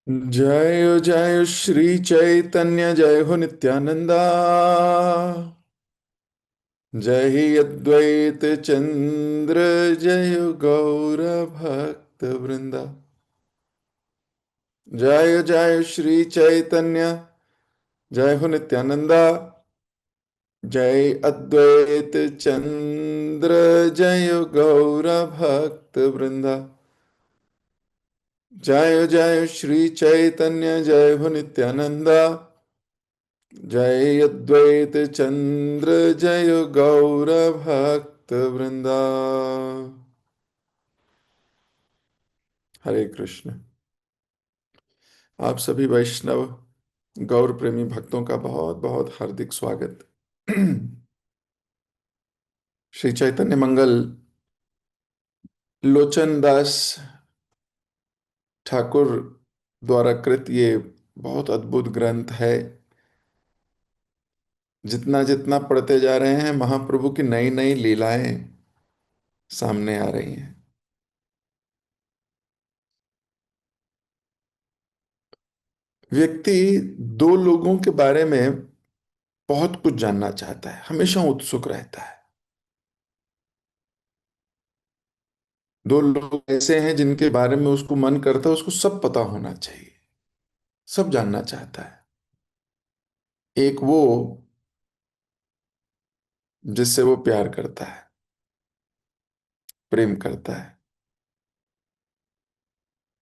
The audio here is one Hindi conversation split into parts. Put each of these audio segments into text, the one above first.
जय जय श्री चैतन्य जय हो नित्यानंदा। जय ही अद्वैत चंद्र जय हो गौर भक्त वृंदा। जय जय श्री चैतन्य जय हो नित्यानंदा। जय अद्वैत चंद्र जय हो गौर भक्त वृंदा। जय जय श्री चैतन्य जय हो नित्यानंदा। जय अद्वैत चंद्र जय गौर भक्त वृंदा। हरे कृष्ण। आप सभी वैष्णव गौर प्रेमी भक्तों का बहुत बहुत हार्दिक स्वागत। श्री चैतन्य मंगल लोचन दास ठाकुर द्वारा कृत ये बहुत अद्भुत ग्रंथ है। जितना जितना पढ़ते जा रहे हैं महाप्रभु की नई नई लीलाएं सामने आ रही हैं। व्यक्ति दो लोगों के बारे में बहुत कुछ जानना चाहता है, हमेशा उत्सुक रहता है। दो लोग ऐसे हैं जिनके बारे में उसको मन करता है उसको सब पता होना चाहिए, सब जानना चाहता है। एक वो जिससे वो प्यार करता है, प्रेम करता है,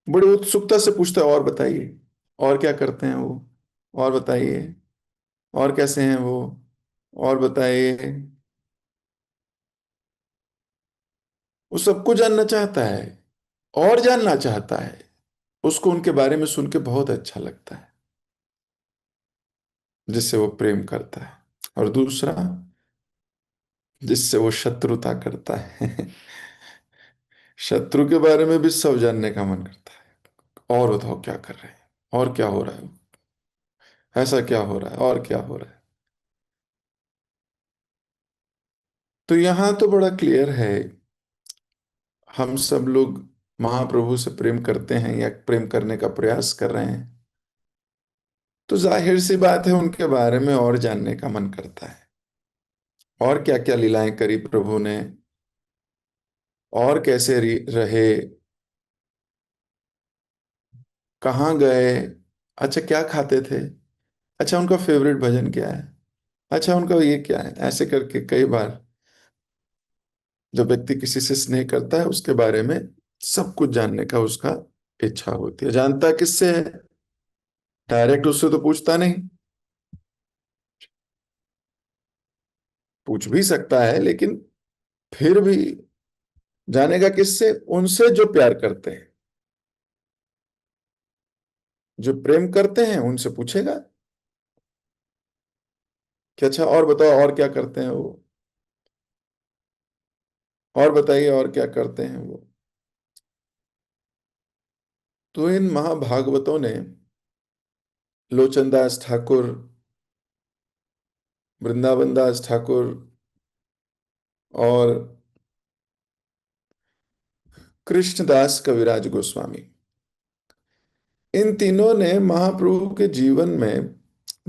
बड़ी उत्सुकता से पूछता है और बताइए, और क्या करते हैं वो, और बताइए, और कैसे हैं वो, और बताइए। वो सबको जानना चाहता है और जानना चाहता है। उसको उनके बारे में सुन के बहुत अच्छा लगता है, जिससे वो प्रेम करता है। और दूसरा जिससे वो शत्रुता करता है। शत्रु के बारे में भी सब जानने का मन करता है। और बताओ क्या कर रहे हैं, और क्या हो रहा है, ऐसा क्या हो रहा है, और क्या हो रहा है। तो यहां तो बड़ा क्लियर है। हम सब लोग महाप्रभु से प्रेम करते हैं या प्रेम करने का प्रयास कर रहे हैं, तो जाहिर सी बात है उनके बारे में और जानने का मन करता है। और क्या क्या लीलाएं करी प्रभु ने, और कैसे रहे, कहाँ गए, अच्छा क्या खाते थे, अच्छा उनका फेवरेट भजन क्या है, अच्छा उनका ये क्या है। ऐसे करके कई बार जब व्यक्ति किसी से स्नेह करता है उसके बारे में सब कुछ जानने का उसका इच्छा होती है। जानता किससे है, डायरेक्ट उससे तो पूछता नहीं। पूछ भी सकता है लेकिन फिर भी जानेगा किससे, उनसे जो प्यार करते हैं, जो प्रेम करते हैं उनसे पूछेगा कि अच्छा और बताओ और क्या करते हैं वो, और बताइए और क्या करते हैं वो। तो इन महाभागवतों ने लोचन दास ठाकुर, वृंदावन दास ठाकुर और कृष्णदास कविराज गोस्वामी, इन तीनों ने महाप्रभु के जीवन में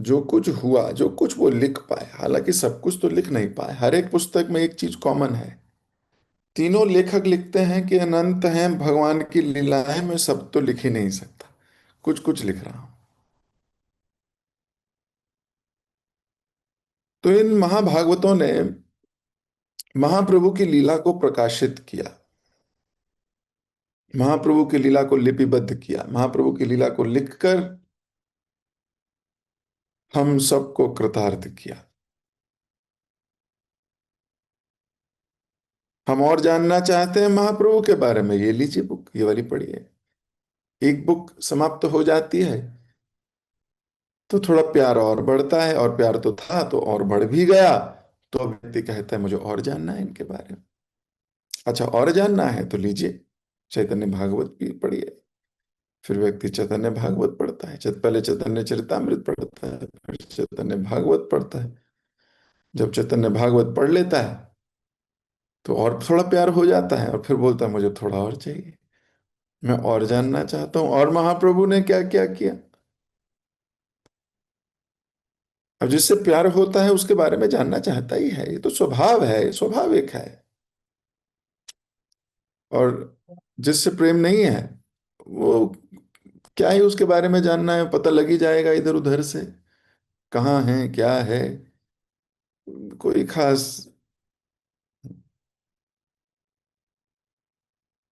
जो कुछ हुआ, जो कुछ वो लिख पाए, हालांकि सब कुछ तो लिख नहीं पाए, हर एक पुस्तक में एक चीज कॉमन है। तीनों लेखक लिखते हैं कि अनंत हैं भगवान की लीलाएं, मैं सब तो लिख ही नहीं सकता, कुछ कुछ लिख रहा हूं। तो इन महाभागवतों ने महाप्रभु की लीला को प्रकाशित किया, महाप्रभु की लीला को लिपिबद्ध किया, महाप्रभु की लीला को लिखकर हम सबको कृतार्थ किया। हम और जानना चाहते हैं महाप्रभु के बारे में, ये लीजिए बुक, ये वाली पढ़िए। एक बुक समाप्त हो जाती है तो थोड़ा प्यार और बढ़ता है, और प्यार तो था तो और बढ़ भी गया। तो अब व्यक्ति कहता है मुझे और जानना है इनके बारे में। अच्छा और जानना है तो लीजिए चैतन्य भागवत भी पढ़िए। फिर व्यक्ति चैतन्य भागवत पढ़ता है, पहले चैतन्य चरितामृत पढ़ता है, फिर चैतन्य भागवत पढ़ता है। जब चैतन्य भागवत पढ़ लेता है तो और थोड़ा प्यार हो जाता है, और फिर बोलता है मुझे थोड़ा और चाहिए। मैं और जानना चाहता हूँ और महाप्रभु ने क्या क्या किया। अब जिससे प्यार होता है उसके बारे में जानना चाहता ही है, ये तो स्वभाव है, ये स्वाभाविक है। और जिससे प्रेम नहीं है वो क्या ही उसके बारे में जानना है, पता लग ही जाएगा इधर उधर से कहाँ है क्या है। कोई खास।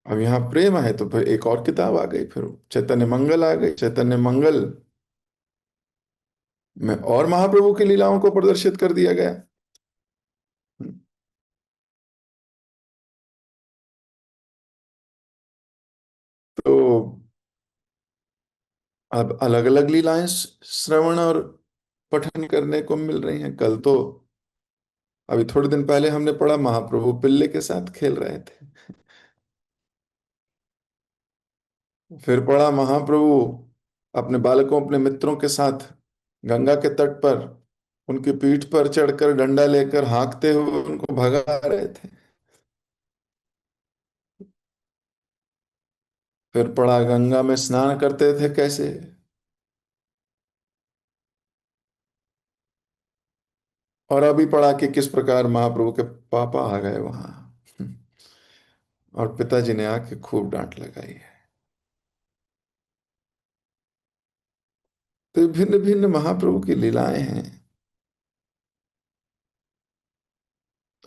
अब यहाँ प्रेम है तो फिर एक और किताब आ गई, फिर चैतन्य मंगल आ गई। चैतन्य मंगल में और महाप्रभु की लीलाओं को प्रदर्शित कर दिया गया। तो अब अलग अलग लीलाएं श्रवण और पठन करने को मिल रही हैं। कल तो अभी थोड़े दिन पहले हमने पढ़ा महाप्रभु पिल्ले के साथ खेल रहे थे। फिर पढ़ा महाप्रभु अपने बालकों अपने मित्रों के साथ गंगा के तट पर उनकी पीठ पर चढ़कर डंडा लेकर हाँकते हुए उनको भगा रहे थे। फिर पढ़ा गंगा में स्नान करते थे कैसे। और अभी पढ़ा कि किस प्रकार महाप्रभु के पापा आ गए वहां और पिताजी ने आके खूब डांट लगाई है। तो भिन्न भिन्न महाप्रभु की लीलाएं हैं।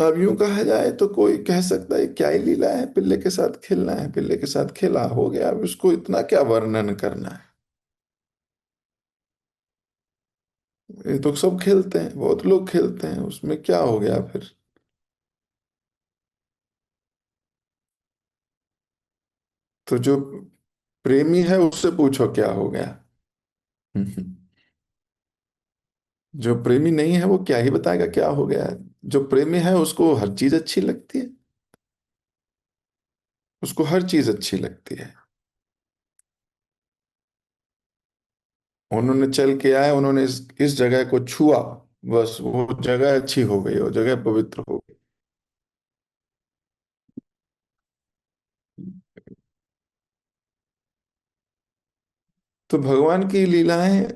तो अब यूं कहा जाए तो कोई कह सकता है क्या ही लीला है, पिल्ले के साथ खेलना है, पिल्ले के साथ खेला हो गया, अब उसको इतना क्या वर्णन करना है। ये तो सब खेलते हैं, बहुत लोग खेलते हैं, उसमें क्या हो गया फिर। तो जो प्रेमी है उससे पूछो क्या हो गया। जो प्रेमी नहीं है वो क्या ही बताएगा क्या हो गया है। जो प्रेमी है उसको हर चीज अच्छी लगती है, उसको हर चीज अच्छी लगती है। उन्होंने चल के आए, उन्होंने इस जगह को छुआ, बस वो जगह अच्छी हो गई, वो जगह पवित्र हो गई। तो भगवान की लीलाएं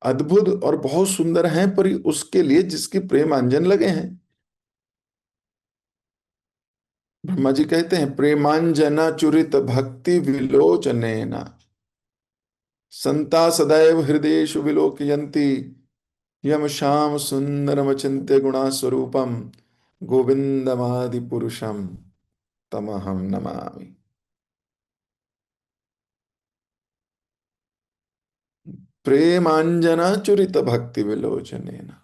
अद्भुत और बहुत सुंदर हैं, पर उसके लिए जिसकी प्रेम अंजन लगे हैं। ब्रह्मा जी कहते हैं प्रेमांजना चुरित भक्ति विलोचनेना संता सदैव हृदयेषु विलोकयन्ति यम श्याम सुंदरम चिंत्य गुणा स्वरूपम गोविंदमादि पुरुषम तमहम नमामि। प्रेमांजना चुरित भक्ति विलोचनेना,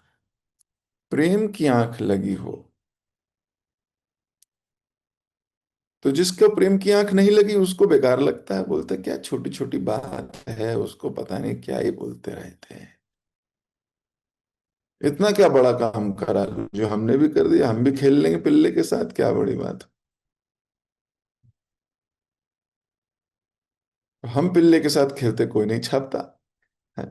प्रेम की आंख लगी हो। तो जिसका प्रेम की आंख नहीं लगी उसको बेकार लगता है, बोलते क्या छोटी छोटी बात है, उसको पता नहीं क्या ही बोलते रहते हैं। इतना क्या बड़ा काम करा जो हमने भी कर दिया, हम भी खेल लेंगे पिल्ले के साथ, क्या बड़ी बात। हम पिल्ले के साथ खेलते कोई नहीं छापता है।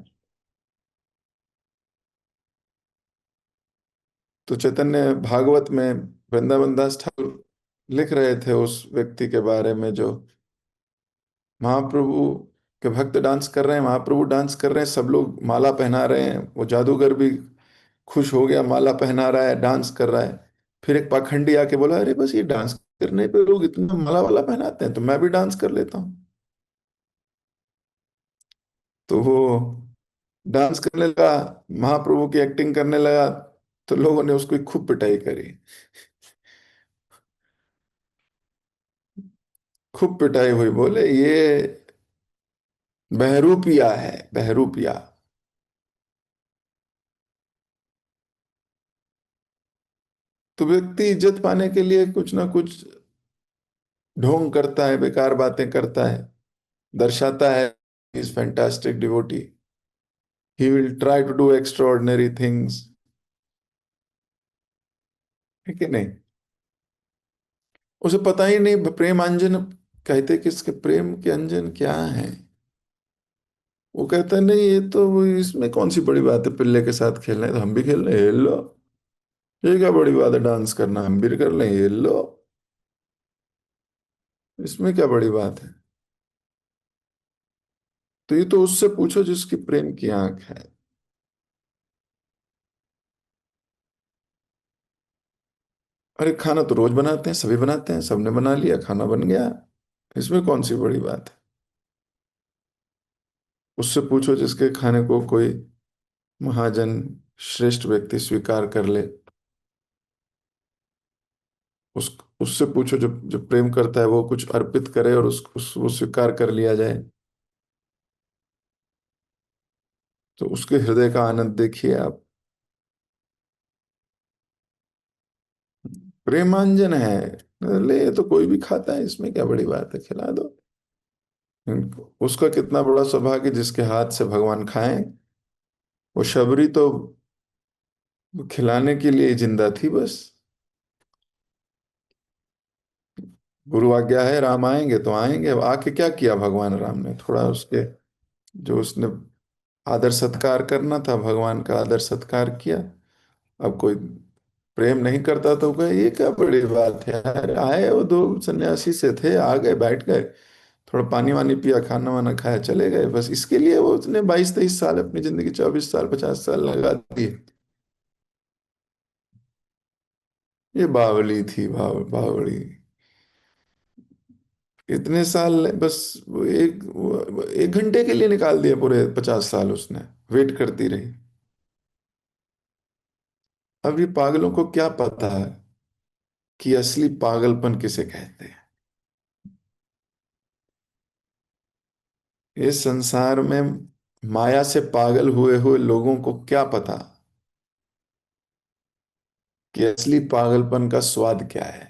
तो चैतन्य भागवत में वृंदावन दास ठाकुर लिख रहे थे उस व्यक्ति के बारे में जो महाप्रभु के भक्त डांस कर रहे हैं, महाप्रभु डांस कर रहे हैं, सब लोग माला पहना रहे हैं, वो जादूगर भी खुश हो गया, माला पहना रहा है, डांस कर रहा है। फिर एक पाखंडी आके बोला अरे बस ये डांस करने पे लोग इतना माला वाला पहनाते हैं तो मैं भी डांस कर लेता हूँ। तो वो डांस करने लगा, महाप्रभु की एक्टिंग करने लगा, तो लोगों ने उसकी खूब पिटाई करी, खूब पिटाई हुई, बोले ये बहरूपिया है, बहरूपिया। तो व्यक्ति इज्जत पाने के लिए कुछ ना कुछ ढोंग करता है, बेकार बातें करता है, दर्शाता है is fantastic devotee, he will try to do extraordinary things, है कि नहीं। उसे पता ही नहीं प्रेम अंजन कहते किसके, प्रेम के अंजन क्या है। वो कहता है नहीं ये तो इसमें कौन सी बड़ी बात है, पिल्ले के साथ खेलना है तो हम भी खेल रहे हैं, लो ये क्या बड़ी बात है, डांस करना हम भी कर लें, ये लो। इसमें क्या बड़ी बात है? तो ये तो उससे पूछो जिसकी प्रेम की आंख है। अरे खाना तो रोज बनाते हैं, सभी बनाते हैं, सबने बना लिया, खाना बन गया। इसमें कौन सी बड़ी बात है? उससे पूछो जिसके खाने को कोई महाजन, श्रेष्ठ व्यक्ति स्वीकार कर ले। उस उससे पूछो जो जो प्रेम करता है वो कुछ अर्पित करे और वो स्वीकार कर लिया जाए। तो उसके हृदय का आनंद देखिए आप। प्रेमांजन है। ले तो कोई भी खाता है, इसमें क्या बड़ी बात है, खिला दो। उसका कितना बड़ा सौभाग्य जिसके हाथ से भगवान खाएं। वो शबरी तो खिलाने के लिए जिंदा थी बस। गुरु आज्ञा है, राम आएंगे तो आएंगे। अब आके क्या किया भगवान राम ने, थोड़ा उसके जो उसने आदर सत्कार करना था, भगवान का आदर सत्कार किया। अब कोई प्रेम नहीं करता तो कहे ये क्या बड़ी बात है यार, आए वो दो सन्यासी से थे, आ गए बैठ गए, थोड़ा पानी वानी पिया, खाना वाना खाया, चले गए, बस इसके लिए वो उसने 22-23 साल अपनी जिंदगी, 24 साल 50 साल लगा दिए। ये बावली थी, बावली। इतने साल बस वो 1 घंटे के लिए निकाल दिए, पूरे 50 साल उसने वेट करती रही। अब ये पागलों को क्या पता है कि असली पागलपन किसे कहते हैं। इस संसार में माया से पागल हुए हुए लोगों को क्या पता कि असली पागलपन का स्वाद क्या है।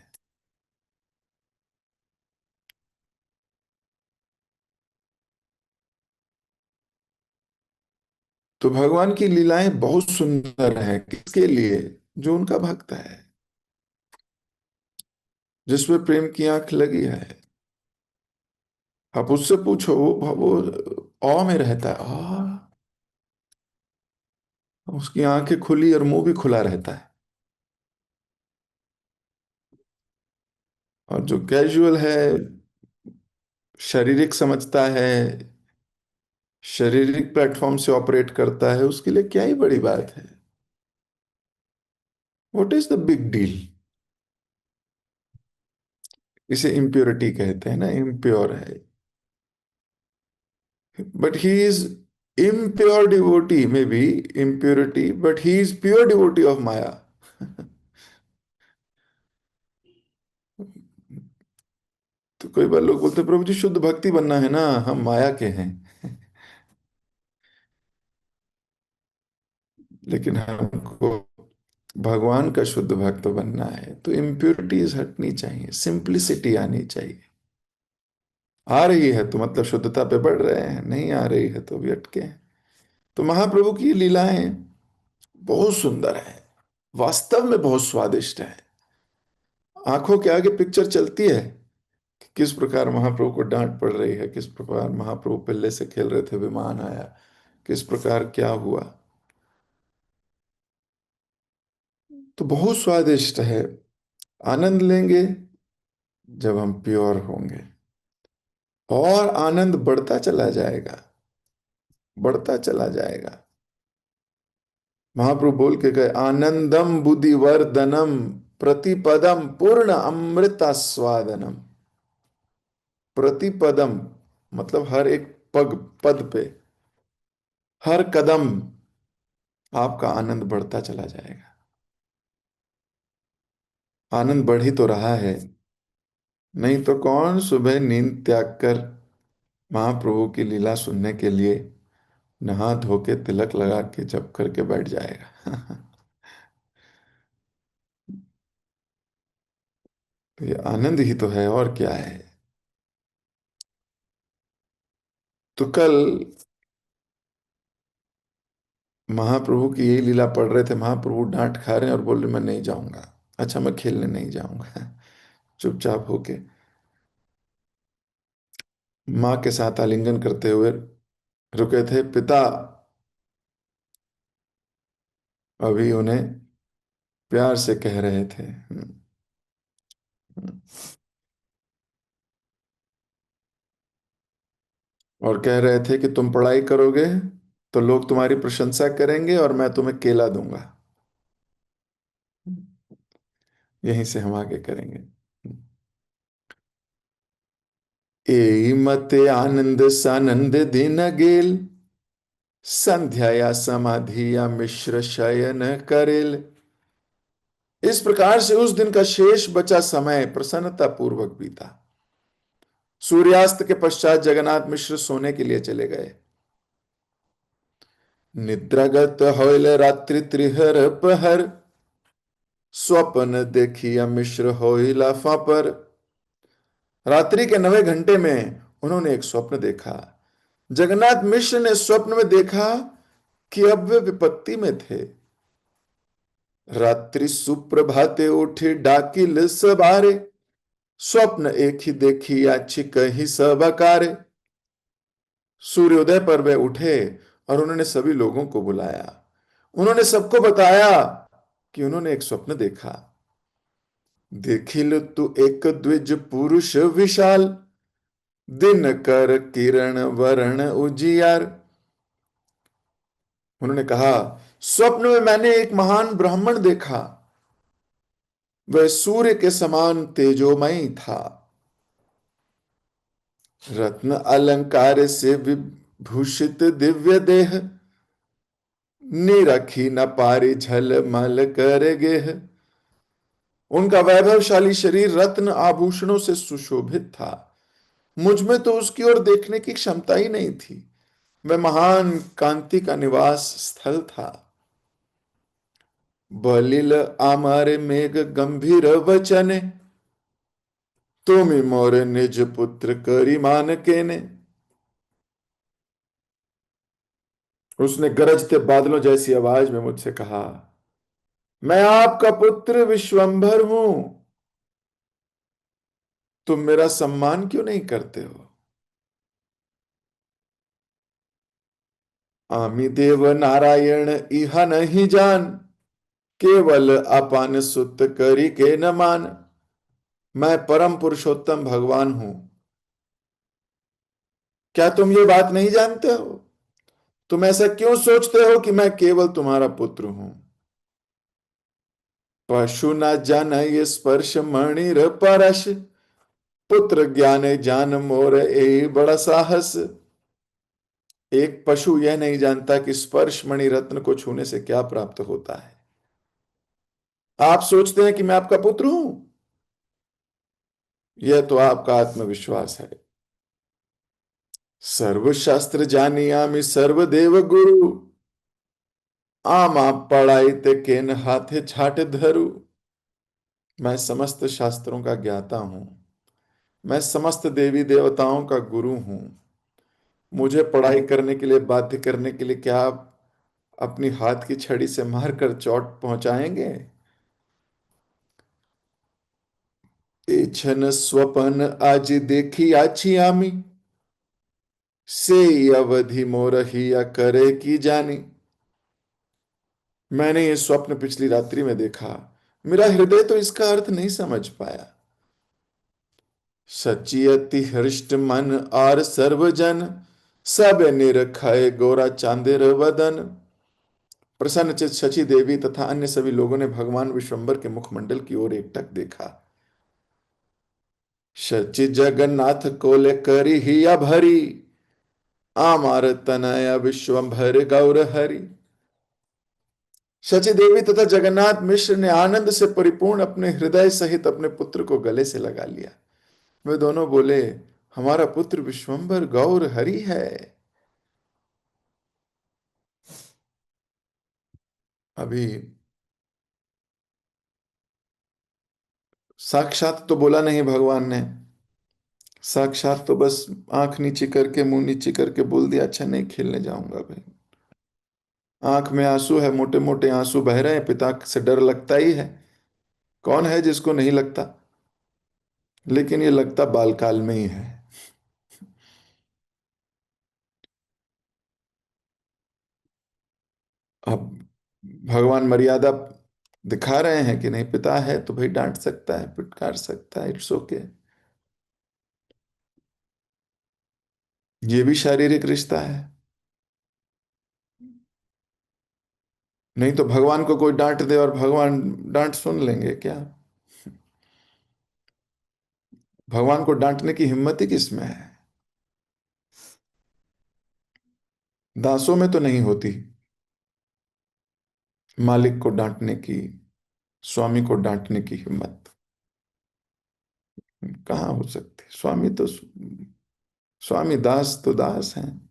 तो भगवान की लीलाएं बहुत सुंदर हैं, किसके लिए? जो उनका भक्त है, जिसमें प्रेम की आंख लगी है। आप उससे पूछो, वो औ में रहता है, उसकी आंखें खुली और मुंह भी खुला रहता है। और जो कैजुअल है, शारीरिक समझता है, शारीरिक प्लेटफॉर्म से ऑपरेट करता है, उसके लिए क्या ही बड़ी बात है। What is the big deal? इसे इम्प्योरिटी कहते हैं ना, इम्प्योर है। But he is impure devotee, maybe impurity, but he is pure devotee of Maya. तो कई बार लोग बोलते हैं प्रभु जी शुद्ध भक्ति बनना है ना, हम माया के हैं। लेकिन हमको भगवान का शुद्ध भक्त बनना है तो इम्प्योरिटीज हटनी चाहिए, सिंप्लिसिटी आनी चाहिए। आ रही है तो मतलब शुद्धता पे बढ़ रहे हैं, नहीं आ रही है तो भी अटके हैं। तो महाप्रभु की लीलाएं बहुत सुंदर है, वास्तव में बहुत स्वादिष्ट है। आंखों के आगे पिक्चर चलती है कि किस प्रकार महाप्रभु को डांट पड़ रही है, किस प्रकार महाप्रभु पिल्ले से खेल रहे थे, विमान आया, किस प्रकार क्या हुआ। तो बहुत स्वादिष्ट है। आनंद लेंगे जब हम प्योर होंगे, और आनंद बढ़ता चला जाएगा, बढ़ता चला जाएगा। महाप्रभु बोल के गए, आनंदम बुद्धिवर्धनम प्रतिपदम पूर्ण अमृता स्वादनम। प्रतिपदम मतलब हर एक पग, पद पे, हर कदम आपका आनंद बढ़ता चला जाएगा। आनंद बढ़ ही तो रहा है। नहीं तो कौन सुबह नींद त्याग कर महाप्रभु की लीला सुनने के लिए नहा धो के तिलक लगा के जप करके बैठ जाएगा। तो ये आनंद ही तो है, और क्या है। तो कल महाप्रभु की यही लीला पढ़ रहे थे, महाप्रभु डांट खा रहे हैं और बोल रहे मैं नहीं जाऊंगा। अच्छा मैं खेलने नहीं जाऊंगा। चुपचाप होके माँ के साथ आलिंगन करते हुए रुके थे। पिता अभी उन्हें प्यार से कह रहे थे। और कह रहे थे कि तुम पढ़ाई करोगे तो लोग तुम्हारी प्रशंसा करेंगे और मैं तुम्हें केला दूंगा। यहीं से हम आगे करेंगे। एई मते आनंद सानंद दिन गेल, संध्या या समाधि या मिश्र शयन करेल। इस प्रकार से उस दिन का शेष बचा समय प्रसन्नता पूर्वक बीता। सूर्यास्त के पश्चात जगन्नाथ मिश्र सोने के लिए चले गए। निद्रागत होइल रात्रि त्रिहर पहर, स्वप्न देखिया मिश्र होइला फापर। रात्रि के 9वें घंटे में उन्होंने एक स्वप्न देखा। जगन्नाथ मिश्र ने स्वप्न में देखा कि अब वे विपत्ति में थे। रात्रि सुप्रभाते उठे डाकिल सवारे, स्वप्न एक ही देखी अच्छी कही सब अकारे। सूर्योदय पर वे उठे और उन्होंने सभी लोगों को बुलाया। उन्होंने सबको बताया कि उन्होंने एक स्वप्न देखा। देखिल तू एक द्विज पुरुष विशाल, दिन कर किरण वरण उजियार। उन्होंने कहा, स्वप्न में मैंने एक महान ब्राह्मण देखा। वह सूर्य के समान तेजोमय था। रत्न अलंकार से विभूषित दिव्य देह, निरखी न पारी झलमल कर गेह। उनका वैभवशाली शरीर रत्न आभूषणों से सुशोभित था। मुझ में तो उसकी ओर देखने की क्षमता ही नहीं थी। वह महान कांति का निवास स्थल था। बलिल आमार मेघ गंभीर वचन, तुम मोर निज पुत्र करी मान केने। उसने गरजते बादलों जैसी आवाज में मुझसे कहा, मैं आपका पुत्र विश्वंभर हूं। तुम मेरा सम्मान क्यों नहीं करते हो? आमि देव नारायण इहा नहीं जान, केवल अपान सुत करी के न मान। मैं परम पुरुषोत्तम भगवान हूं। क्या तुम ये बात नहीं जानते हो? तुम ऐसा क्यों सोचते हो कि मैं केवल तुम्हारा पुत्र हूं? पशु न जान ये स्पर्श मणिर परश, पुत्र ज्ञान जान मोर ए बड़ा साहस। एक पशु यह नहीं जानता कि स्पर्श मणि रत्न को छूने से क्या प्राप्त होता है। आप सोचते हैं कि मैं आपका पुत्र हूं? यह तो आपका आत्मविश्वास है। सर्वशास्त्र जानियामि सर्वदेव गुरु, आमा पढ़ाई ते केन हाथे छाट धरु। मैं समस्त शास्त्रों का ज्ञाता हूं। मैं समस्त देवी देवताओं का गुरु हूं। मुझे पढ़ाई करने के लिए बाध्य करने के लिए क्या आप अपनी हाथ की छड़ी से मारकर चोट पहुंचाएंगे? एछन स्वपन आज देखी आछी आमी, से अवधि मोरहिया करे की जानी। मैंने ये स्वप्न पिछली रात्रि में देखा। मेरा हृदय तो इसका अर्थ नहीं समझ पाया। सची अति हृष्ट मन और सर्वजन, सब निरखय गोरा चांदेर वदन। प्रसन्नचित शची देवी तथा अन्य सभी लोगों ने भगवान विश्वंभर के मुखमंडल की ओर एकटक देखा। शची जगन्नाथ कोले करी ही भरी, आमार तनया विश्वंभर गौर हरि। शची देवी तथा जगन्नाथ मिश्र ने आनंद से परिपूर्ण अपने हृदय सहित अपने पुत्र को गले से लगा लिया। वे दोनों बोले, हमारा पुत्र विश्वंभर गौर हरि है। अभी साक्षात तो बोला नहीं भगवान ने। साक्षात तो बस आंख नीची करके मुंह नीची करके बोल दिया, अच्छा नहीं खेलने जाऊंगा भाई। आंख में आंसू है, मोटे मोटे आंसू बह रहे हैं, पिता से डर लगता ही है। कौन है जिसको नहीं लगता? लेकिन ये लगता बालकाल में ही है। अब भगवान मर्यादा दिखा रहे हैं कि नहीं, पिता है तो भाई डांट सकता है, फिटकार सकता है, इट्स ओके। ये भी शारीरिक रिश्ता है। नहीं तो भगवान को कोई डांट दे और भगवान डांट सुन लेंगे क्या? भगवान को डांटने की हिम्मत ही किसमें है? दासों में तो नहीं होती मालिक को डांटने की, स्वामी को डांटने की हिम्मत। कहाँ हो सकती? स्वामी दास तो दास हैं।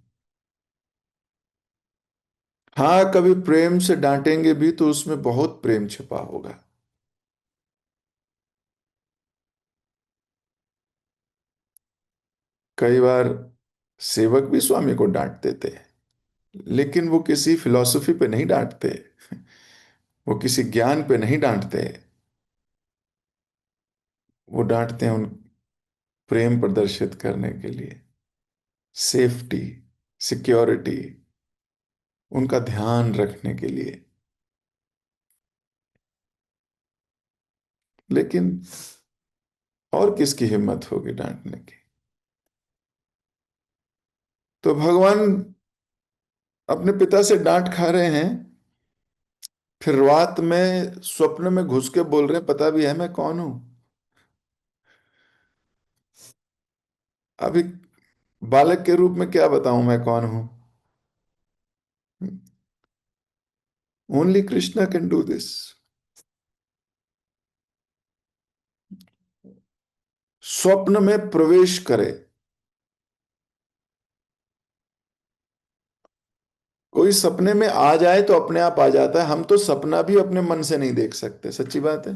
हाँ, कभी प्रेम से डांटेंगे भी तो उसमें बहुत प्रेम छिपा होगा। कई बार सेवक भी स्वामी को डांट देते हैं, लेकिन वो किसी फिलॉसफी पे नहीं डांटते, वो किसी ज्ञान पे नहीं डांटते। वो डांटते हैं उन प्रेम प्रदर्शित करने के लिए, सेफ्टी, सिक्योरिटी, उनका ध्यान रखने के लिए। लेकिन और किसकी हिम्मत होगी डांटने की? तो भगवान अपने पिता से डांट खा रहे हैं, फिर रात में स्वप्न में घुस के बोल रहे हैं पता भी है मैं कौन हूं। अभी बालक के रूप में क्या बताऊं मैं कौन हूं? Only Krishna can do this. स्वप्न में प्रवेश करे। कोई सपने में आ जाए तो अपने आप आ जाता है, हम तो सपना भी अपने मन से नहीं देख सकते, सच्ची बात है।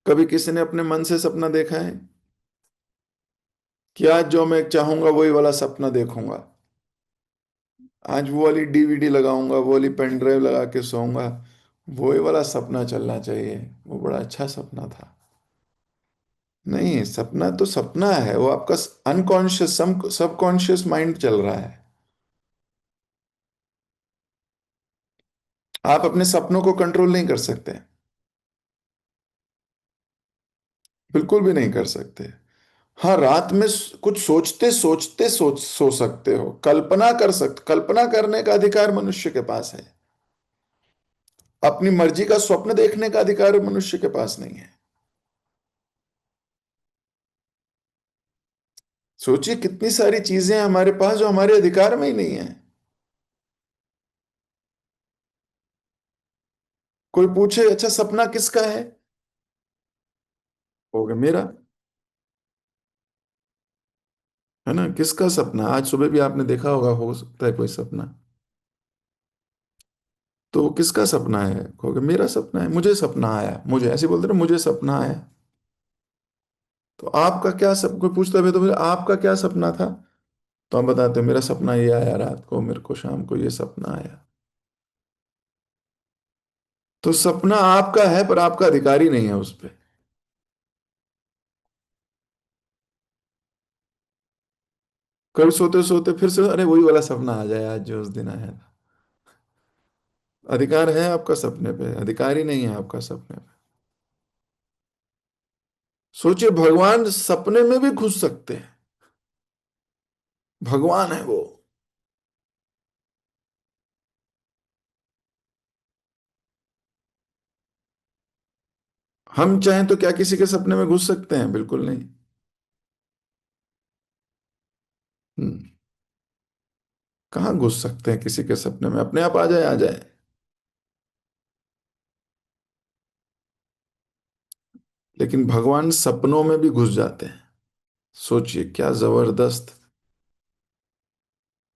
कभी किसी ने अपने मन से सपना देखा है कि आज जो मैं चाहूंगा वही वाला सपना देखूंगा, आज वो वाली डीवीडी लगाऊंगा, वो वाली पेन ड्राइव लगा के सोऊंगा, वही वाला सपना चलना चाहिए, वो बड़ा अच्छा सपना था? नहीं, सपना तो सपना है, वो आपका अनकॉन्शियस सबकॉन्शियस माइंड चल रहा है। आप अपने सपनों को कंट्रोल नहीं कर सकते, बिल्कुल भी नहीं कर सकते। हाँ, रात में कुछ सोचते सोचते सो सकते हो, कल्पना करने का अधिकार मनुष्य के पास है। अपनी मर्जी का स्वप्न देखने का अधिकार मनुष्य के पास नहीं है। सोचिए कितनी सारी चीजें हैं हमारे पास जो हमारे अधिकार में ही नहीं है। कोई पूछे अच्छा सपना किसका हो गया मेरा, है ना? किसका सपना? आज सुबह भी आपने देखा होगा, हो सकता है कोई सपना। तो वो किसका सपना है? कहोगे मेरा सपना है, मुझे सपना आया, मुझे ऐसे बोलते ना, मुझे सपना आया। तो आपका क्या कोई पूछता है तो बोले, आपका क्या सपना था? तो हम बताते हैं मेरा सपना ये आया रात को, मेरे को शाम को ये सपना आया। तो सपना आपका है पर आपका अधिकार ही नहीं है उस पे। कभी सोते सोते फिर से अरे वही वाला सपना आ जाए आज जो उस दिन आया था। अधिकार है आपका सपने पे? अधिकार ही नहीं है आपका सपने पे। सोचिए भगवान सपने में भी घुस सकते हैं, भगवान है वो। हम चाहें तो क्या किसी के सपने में घुस सकते हैं? बिल्कुल नहीं। हम्म, कहाँ घुस सकते हैं किसी के सपने में? अपने आप आ जाए आ जाए। लेकिन भगवान सपनों में भी घुस जाते हैं। सोचिए क्या जबरदस्त।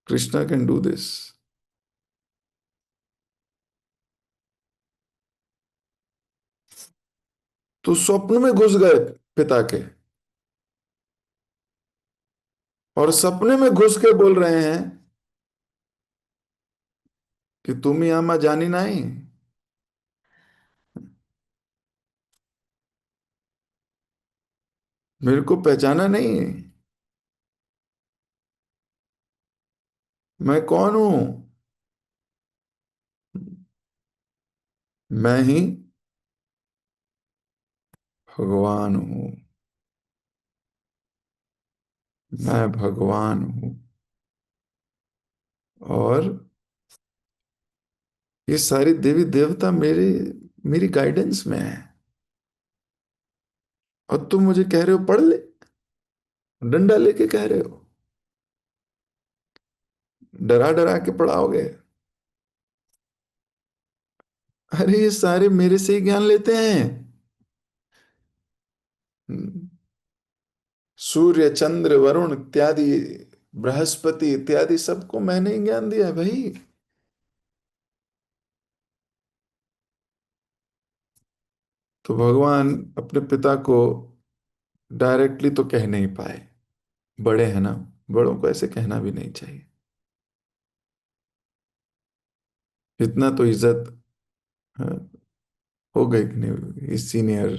Krishna can do this. तो स्वप्न में घुस गए पिता के, और सपने में घुस के बोल रहे हैं कि तुम ही आमा जानी नहीं, मेरे को पहचाना नहीं, मैं कौन हूं? मैं ही भगवान हूं। मैं भगवान हूँ, और ये सारी देवी देवता मेरे मेरी गाइडेंस में है, और तुम मुझे कह रहे हो पढ़ ले, डंडा लेके कह रहे हो, डरा डरा के पढ़ाओगे। अरे ये सारे मेरे से ही ज्ञान लेते हैं। हम्म, सूर्य चंद्र वरुण इत्यादि, बृहस्पति इत्यादि सबको मैंने ही ज्ञान दिया है भाई। तो भगवान अपने पिता को डायरेक्टली तो कह नहीं पाए, बड़े हैं ना, बड़ों को ऐसे कहना भी नहीं चाहिए। इतना तो इज्जत, हाँ, हो गई कि नहीं होगी? सीनियर,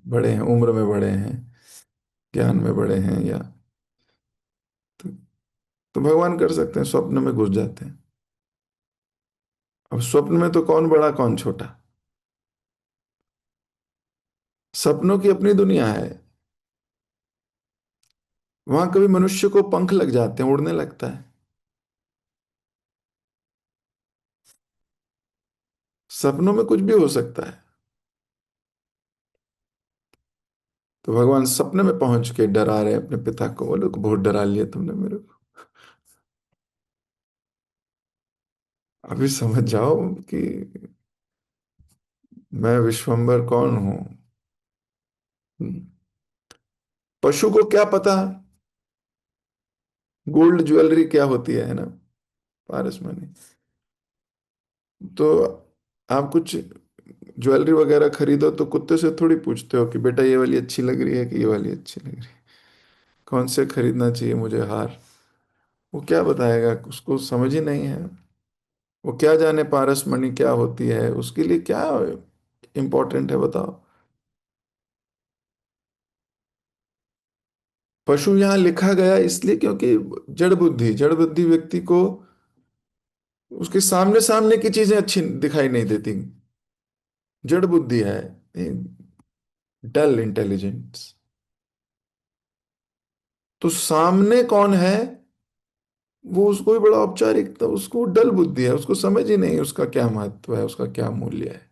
बड़े हैं, उम्र में बड़े हैं, ज्ञान में बड़े हैं, या तो, तो भगवान कर सकते हैं, स्वप्न में घुस जाते हैं। अब स्वप्न में तो कौन बड़ा कौन छोटा, सपनों की अपनी दुनिया है। वहां कभी मनुष्य को पंख लग जाते हैं, उड़ने लगता है। सपनों में कुछ भी हो सकता है। तो भगवान सपने में पहुंच के डरा रहे हैं अपने पिता को, बोलो बहुत डरा लिया तुमने मेरे को। अभी समझ जाओ कि मैं विश्वंभर कौन हूं। पशु को क्या पता गोल्ड ज्वेलरी क्या होती है ना, पारस मनी। तो आप कुछ ज्वेलरी वगैरह खरीदो तो कुत्ते से थोड़ी पूछते हो कि बेटा ये वाली अच्छी लग रही है कि ये वाली अच्छी लग रही है, कौन से खरीदना चाहिए मुझे हार। वो क्या बताएगा, उसको समझ ही नहीं है। वो क्या जाने पारस मणि क्या होती है, उसके लिए क्या इंपॉर्टेंट है बताओ। पशु यहाँ लिखा गया इसलिए क्योंकि जड़ बुद्धि व्यक्ति को उसके सामने सामने की चीजें अच्छी दिखाई नहीं देती। जड़ बुद्धि है, डल इंटेलिजेंस। तो सामने कौन है, वो उसको ही बड़ा औपचारिक, तो उसको डल बुद्धि है, उसको समझ ही नहीं उसका क्या महत्व है, उसका क्या मूल्य है।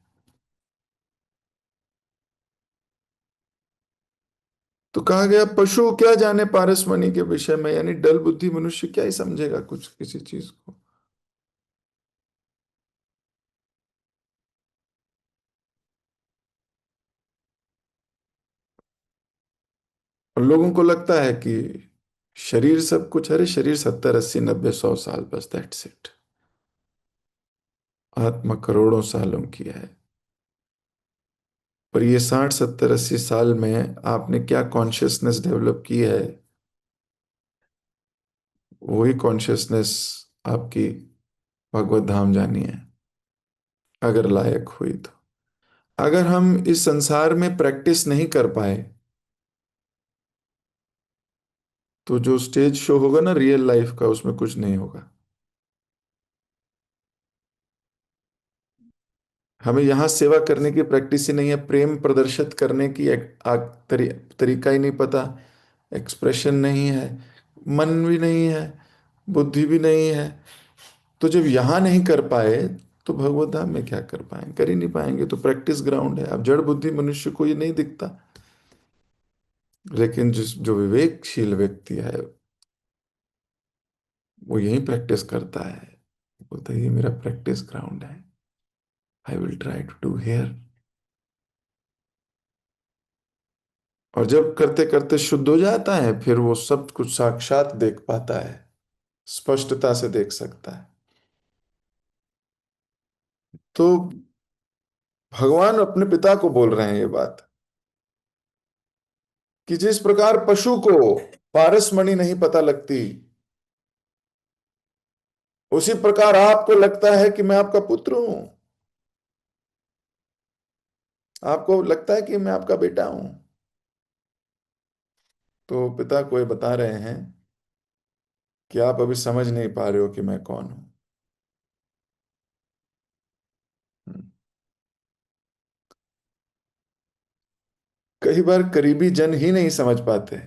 तो कहा गया पशु क्या जाने पारसमणि के विषय में, यानी डल बुद्धि मनुष्य क्या ही समझेगा कुछ किसी चीज को। और लोगों को लगता है कि शरीर सब कुछ, अरे शरीर 70 80 90 100 साल बस, दैट्स इट। आत्मा करोड़ों सालों की है। पर ये 60 70 80 साल में आपने क्या कॉन्शियसनेस डेवलप की है, वही कॉन्शियसनेस आपकी भगवत धाम जानी है, अगर लायक हुई तो। अगर हम इस संसार में प्रैक्टिस नहीं कर पाए, तो जो स्टेज शो होगा ना रियल लाइफ का, उसमें कुछ नहीं होगा। हमें यहाँ सेवा करने की प्रैक्टिस ही नहीं है, प्रेम प्रदर्शित करने की तरीका ही नहीं पता, एक्सप्रेशन नहीं है, मन भी नहीं है, बुद्धि भी नहीं है। तो जब यहाँ नहीं कर पाए, तो भगवत धाम में क्या कर पाएंगे, कर ही नहीं पाएंगे। तो प्रैक्टिस ग्राउंड है। अब जड़ बुद्धि मनुष्य को ये नहीं दिखता, लेकिन जिस जो विवेकशील व्यक्ति है, वो यही प्रैक्टिस करता है। बोलता है ये मेरा प्रैक्टिस ग्राउंड है, I will try to do here. और जब करते करते शुद्ध हो जाता है, फिर वो सब कुछ साक्षात देख पाता है, स्पष्टता से देख सकता है। तो भगवान अपने पिता को बोल रहे हैं ये बात, कि जिस प्रकार पशु को पारसमणि नहीं पता लगती, उसी प्रकार आपको लगता है कि मैं आपका पुत्र हूं, आपको लगता है कि मैं आपका बेटा हूं। तो पिता को ये बता रहे हैं कि आप अभी समझ नहीं पा रहे हो कि मैं कौन हूं। हम्म। कई बार करीबी जन ही नहीं समझ पाते,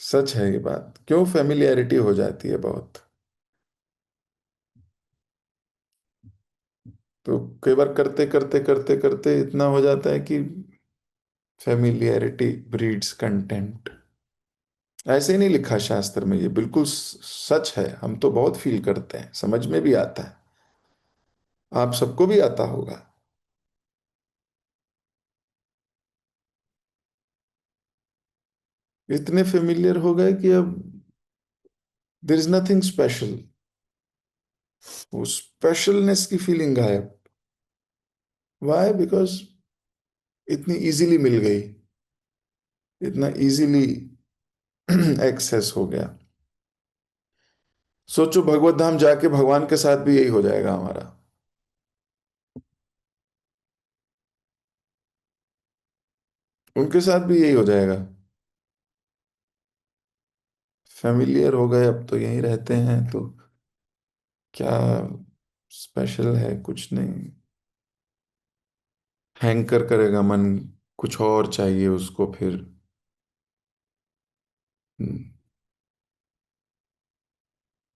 सच है ये बात, क्यों फेमिलियरिटी हो जाती है बहुत। तो कई बार करते करते करते करते इतना हो जाता है कि फेमिलियरिटी ब्रीड्स कंटेंट। ऐसे ही नहीं लिखा शास्त्र में, ये बिल्कुल सच है, हम तो बहुत फील करते हैं, समझ में भी आता है, आप सबको भी आता होगा। इतने फेमिलियर हो गए कि अब देर इज नथिंग स्पेशल, वो स्पेशलनेस की फीलिंग गायब। वाई? बिकॉज इतनी इजीली मिल गई, इतना इजीली एक्सेस हो गया। सोचो भगवत धाम जाके भगवान के साथ भी यही हो जाएगा हमारा, उनके साथ भी यही हो जाएगा। फेमिलियर हो गए, अब तो यहीं रहते हैं, तो क्या स्पेशल है? कुछ नहीं। हैंकर करेगा मन, कुछ और चाहिए उसको फिर। हम्म,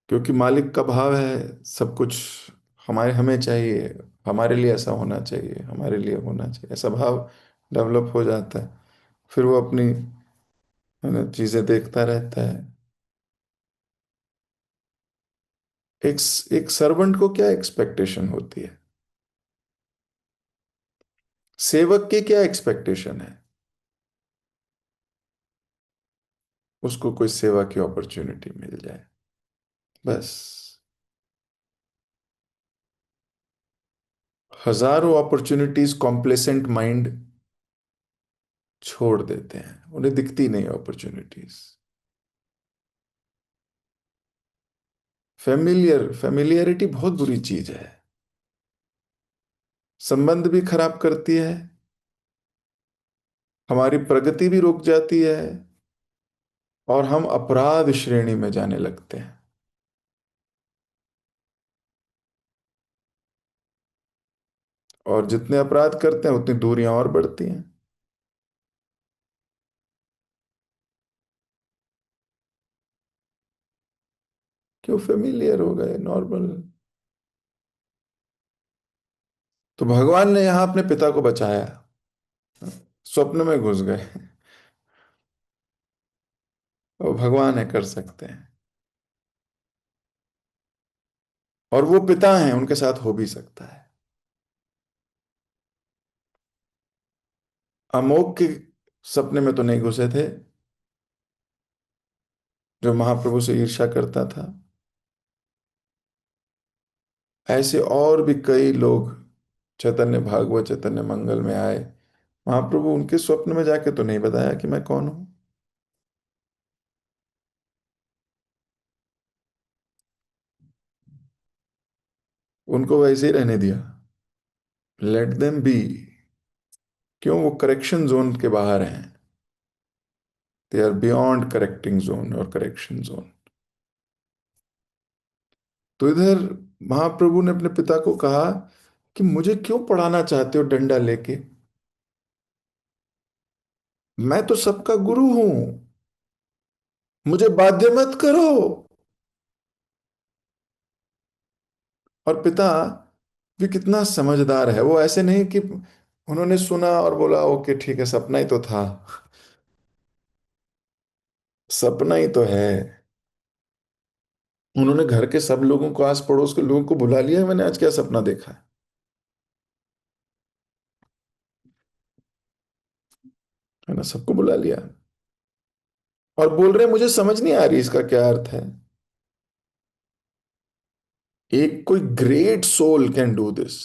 क्योंकि मालिक का भाव है सब कुछ हमारे, हमें चाहिए, हमारे लिए ऐसा होना चाहिए, हमारे लिए होना चाहिए, ऐसा भाव डेवलप हो जाता है। फिर वो अपनी, है ना, चीजें देखता रहता है। एक एक सर्वेंट को क्या एक्सपेक्टेशन होती है? सेवक की क्या एक्सपेक्टेशन है? उसको कोई सेवा की अपॉर्चुनिटी मिल जाए, बस। हजारों अपॉर्चुनिटीज कॉम्प्लेसेंट माइंड छोड़ देते हैं, उन्हें दिखती नहीं अपॉर्चुनिटीज। फेमिलियरिटी बहुत बुरी चीज है, संबंध भी खराब करती है, हमारी प्रगति भी रुक जाती है, और हम अपराध श्रेणी में जाने लगते हैं। और जितने अपराध करते हैं उतनी दूरियां और बढ़ती हैं। क्यों? फेमिलियर हो गए, नॉर्मल। तो भगवान ने यहां अपने पिता को बचाया, स्वप्न में घुस गए, वो भगवान है, कर सकते हैं। और वो पिता हैं, उनके साथ हो भी सकता है। अमोक के सपने में तो नहीं घुसे थे, जो महाप्रभु से ईर्ष्या करता था। ऐसे और भी कई लोग चैतन्य भागवत चैतन्य मंगल में आए, महाप्रभु उनके स्वप्न में जाके तो नहीं बताया कि मैं कौन हूं। उनको वैसे ही रहने दिया, लेट देम बी। क्यों? वो करेक्शन जोन के बाहर हैं, they are beyond correcting zone और करेक्शन जोन। तो इधर महाप्रभु ने अपने पिता को कहा कि मुझे क्यों पढ़ाना चाहते हो डंडा लेके, मैं तो सबका गुरु हूं, मुझे बाध्य मत करो। और पिता भी कितना समझदार है, वो ऐसे नहीं कि उन्होंने सुना और बोला ओके ठीक है, सपना ही तो था, सपना ही तो है। उन्होंने घर के सब लोगों को, आस पड़ोस के लोगों को बुला लिया, मैंने आज क्या सपना देखा है ना, सबको बुला लिया। और बोल रहे मुझे समझ नहीं आ रही इसका क्या अर्थ है। एक कोई great soul can do this,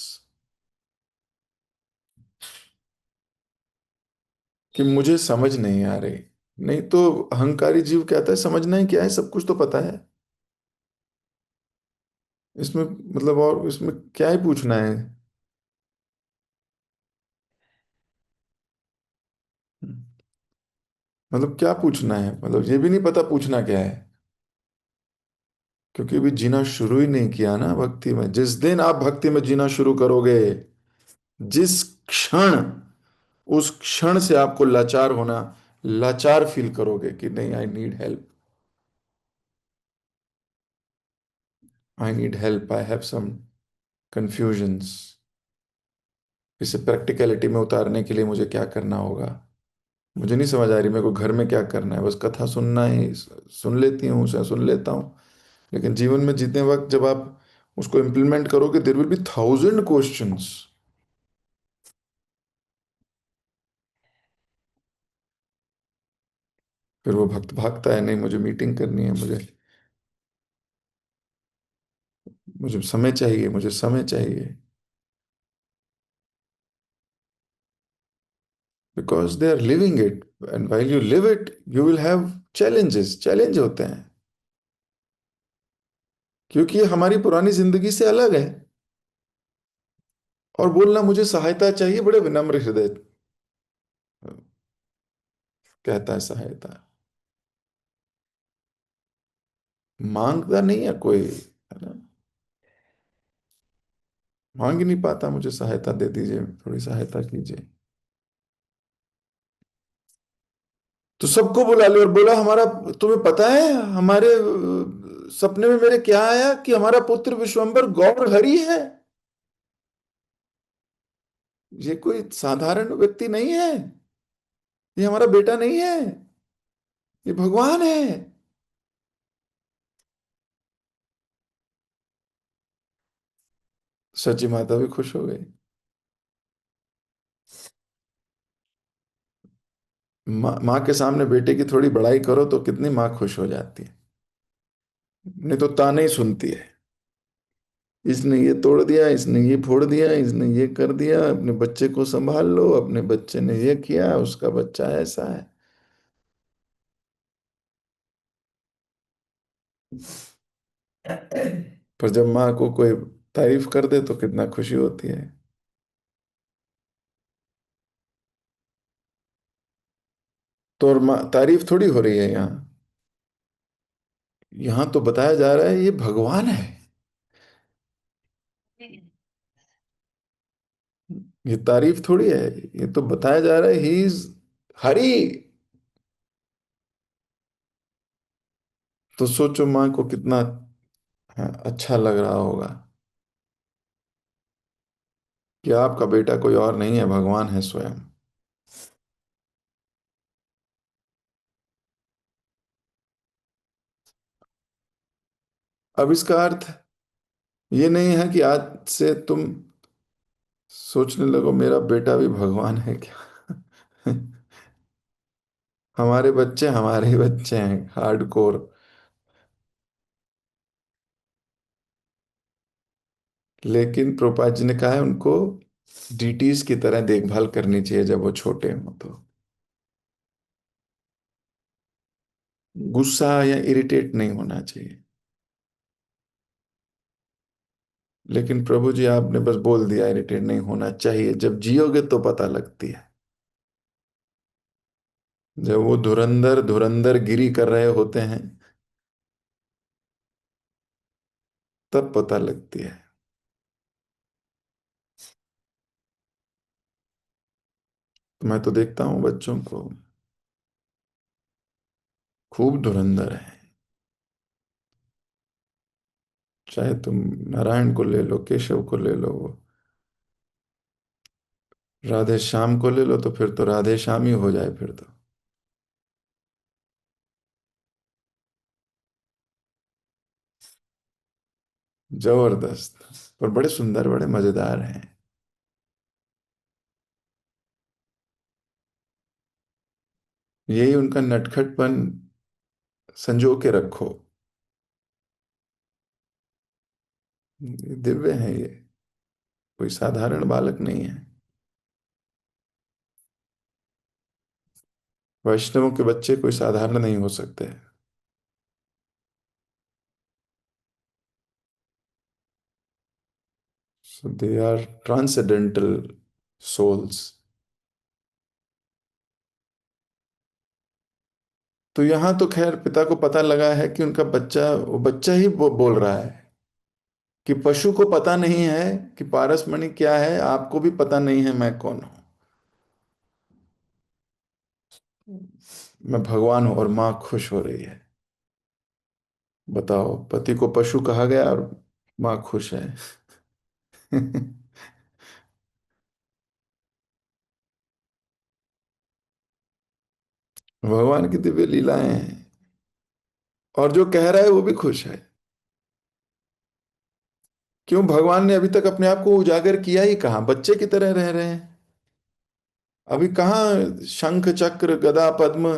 कि मुझे समझ नहीं आ रही। नहीं तो अहंकारी जीव कहता है समझना ही क्या है, सब कुछ तो पता है, इसमें मतलब और इसमें क्या ही पूछना है। मतलब क्या पूछना है, मतलब ये भी नहीं पता पूछना क्या है। क्योंकि अभी जीना शुरू ही नहीं किया ना भक्ति में। जिस दिन आप भक्ति में जीना शुरू करोगे, जिस क्षण, उस क्षण से आपको लाचार होना, लाचार फील करोगे कि नहीं, I need help, I have some confusions, इसे प्रैक्टिकलिटी में उतारने के लिए मुझे क्या करना होगा। मुझे नहीं समझ आ रही मेरे को घर में क्या करना है, बस कथा सुनना ही, सुन लेती हूँ, उसे सुन लेता हूँ। लेकिन जीवन में जीते वक्त जब आप उसको इम्प्लीमेंट करोगे, there will be thousand questions. फिर वो भक्त भागता है, नहीं मुझे मीटिंग करनी है, मुझे मुझे समय चाहिए, मुझे समय चाहिए। Because they are living it, and while you live it you will have challenges, challenge होते हैं, क्योंकि ये हमारी पुरानी जिंदगी से अलग है। और बोलना मुझे सहायता चाहिए, बड़े विनम्र हृदय कहता है सहायता, मांगता नहीं है कोई, है ना, मांग ही नहीं पाता, मुझे सहायता दे दीजिए, थोड़ी सहायता कीजिए। तो सबको बुला लिया और बोला हमारा, तुम्हें पता है हमारे सपने में मेरे क्या आया, कि हमारा पुत्र विश्वम्बर गौर हरि है। ये कोई साधारण व्यक्ति नहीं है, ये हमारा बेटा नहीं है, ये भगवान है। सची माता भी खुश हो गई। माँ के सामने बेटे की थोड़ी बड़ाई करो तो कितनी माँ खुश हो जाती है, नहीं तो ताने ही सुनती है। इसने ये तोड़ दिया, इसने ये फोड़ दिया, इसने ये कर दिया, अपने बच्चे को संभाल लो, अपने बच्चे ने ये किया, उसका बच्चा ऐसा है। पर जब माँ को कोई तारीफ कर दे तो कितना खुशी होती है। तो और माँ तारीफ थोड़ी हो रही है यहाँ, यहाँ तो बताया जा रहा है ये भगवान है, ये तारीफ थोड़ी है, ये तो बताया जा रहा है ही इज हरि। तो सोचो माँ को कितना, हाँ, अच्छा लग रहा होगा कि आपका बेटा कोई और नहीं है, भगवान है स्वयं। अब इसका अर्थ ये नहीं है कि आज से तुम सोचने लगो मेरा बेटा भी भगवान है क्या। हमारे बच्चे हमारे ही बच्चे हैं, हार्ड कोर। लेकिन प्रभुपाद जी ने कहा है उनको डीटीज की तरह देखभाल करनी चाहिए जब वो छोटे हों तो, गुस्सा या इरिटेट नहीं होना चाहिए। लेकिन प्रभु जी आपने बस बोल दिया इरिटेट नहीं होना चाहिए, जब जियोगे तो पता लगती है। जब वो धुरंधर धुरंधर गिरी कर रहे होते हैं तब पता लगती है। तो मैं तो देखता हूँ बच्चों को, खूब धुरंधर है। चाहे तुम नारायण को ले लो, केशव को ले लो, राधे श्याम को ले लो, तो फिर तो राधे श्याम ही हो जाए फिर तो। जबरदस्त, पर बड़े सुंदर, बड़े मजेदार हैं। यही उनका नटखटपन संजो के रखो। ये दिव्य है ये, कोई साधारण बालक नहीं है। वैष्णवों के बच्चे कोई साधारण नहीं हो सकते। सो दे आर ट्रांसेंडेंटल सोल्स। तो यहाँ तो खैर पिता को पता लगा है कि उनका बच्चा, वो बच्चा ही बोल रहा है कि पशु को पता नहीं है कि पारसमणि क्या है, आपको भी पता नहीं है मैं कौन हूं। मैं भगवान हूं और माँ खुश हो रही है। बताओ, पति को पशु कहा गया और माँ खुश है। भगवान की दिव्य लीलाएं हैं। और जो कह रहा है वो भी खुश है। क्यों, भगवान ने अभी तक अपने आप को उजागर किया ही कहाँ, बच्चे की तरह रह रहे हैं। अभी कहाँ शंख चक्र गदा पद्म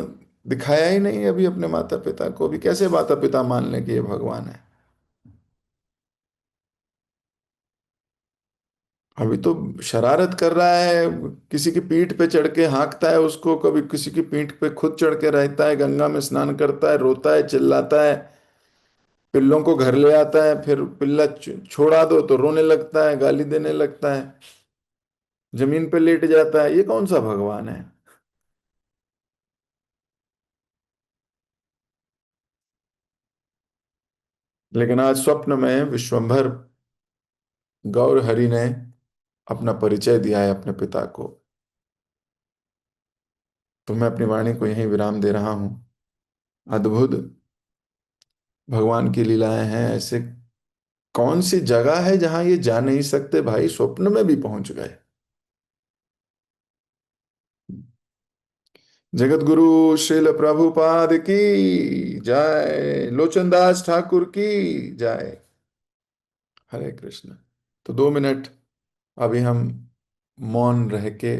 दिखाया ही नहीं अभी अपने माता पिता को। अभी कैसे माता पिता मान लें कि ये भगवान है। अभी तो शरारत कर रहा है, किसी की पीठ पे चढ़ के हाँकता है उसको, कभी किसी की पीठ पे खुद चढ़ के रहता है, गंगा में स्नान करता है, रोता है, चिल्लाता है, पिल्लों को घर ले आता है, फिर पिल्ला छोड़ा दो तो रोने लगता है, गाली देने लगता है, जमीन पे लेट जाता है। ये कौन सा भगवान है। लेकिन आज स्वप्न में विश्वंभर गौर हरि ने अपना परिचय दिया है अपने पिता को। तो मैं अपनी वाणी को यहीं विराम दे रहा हूँ। अद्भुत भगवान की लीलाएं हैं ऐसे। कौन सी जगह है जहां ये जा नहीं सकते भाई, स्वप्न में भी पहुंच गए। जगत गुरु श्रील प्रभुपाद की जय, लोचनदास ठाकुर की जय। हरे कृष्ण। तो 2 मिनट अभी हम मौन रह के,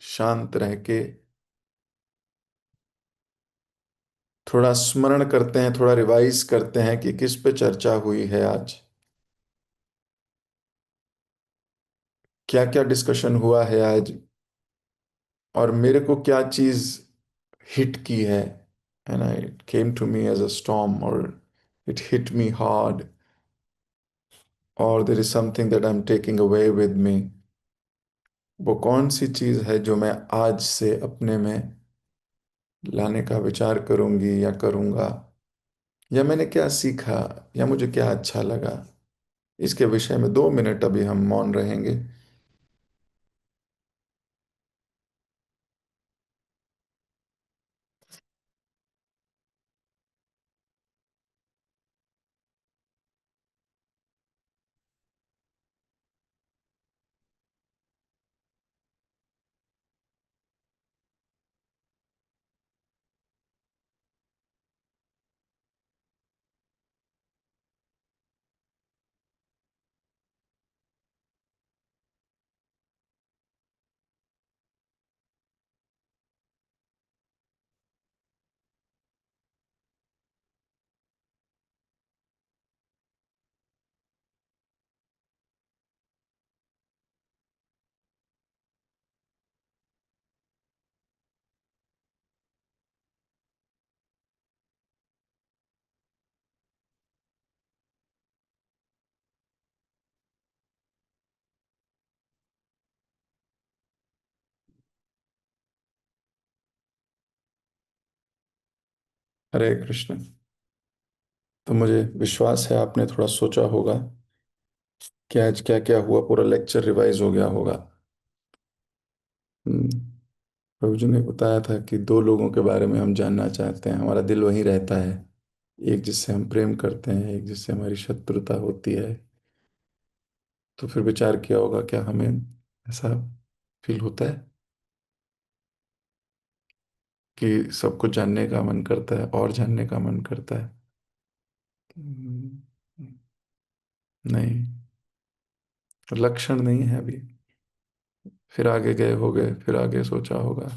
शांत रह के थोड़ा स्मरण करते हैं, थोड़ा रिवाइज करते हैं कि किस पे चर्चा हुई है आज, क्या क्या डिस्कशन हुआ है आज, और मेरे को क्या चीज हिट की है। And I it came to me as a storm, और इट हिट मी हार्ड, और there is something that I am taking away with me. वो कौन सी चीज है जो मैं आज से अपने में लाने का विचार करूंगी या करूंगा, या मैंने क्या सीखा, या मुझे क्या अच्छा लगा। इसके विषय में 2 मिनट अभी हम मौन रहेंगे। हरे कृष्ण। तो मुझे विश्वास है आपने थोड़ा सोचा होगा कि आज क्या क्या हुआ, पूरा लेक्चर रिवाइज हो गया होगा। हम्म, प्रभु जी ने बताया था कि 2 लोगों के बारे में हम जानना चाहते हैं, हमारा दिल वहीं रहता है। एक जिससे हम प्रेम करते हैं, एक जिससे हमारी शत्रुता होती है। तो फिर विचार किया होगा क्या हमें ऐसा फील होता है कि सबको जानने का मन करता है और जानने का मन करता है। हम्म, नहीं, लक्षण नहीं है अभी। फिर आगे गए हो गए, फिर आगे सोचा होगा।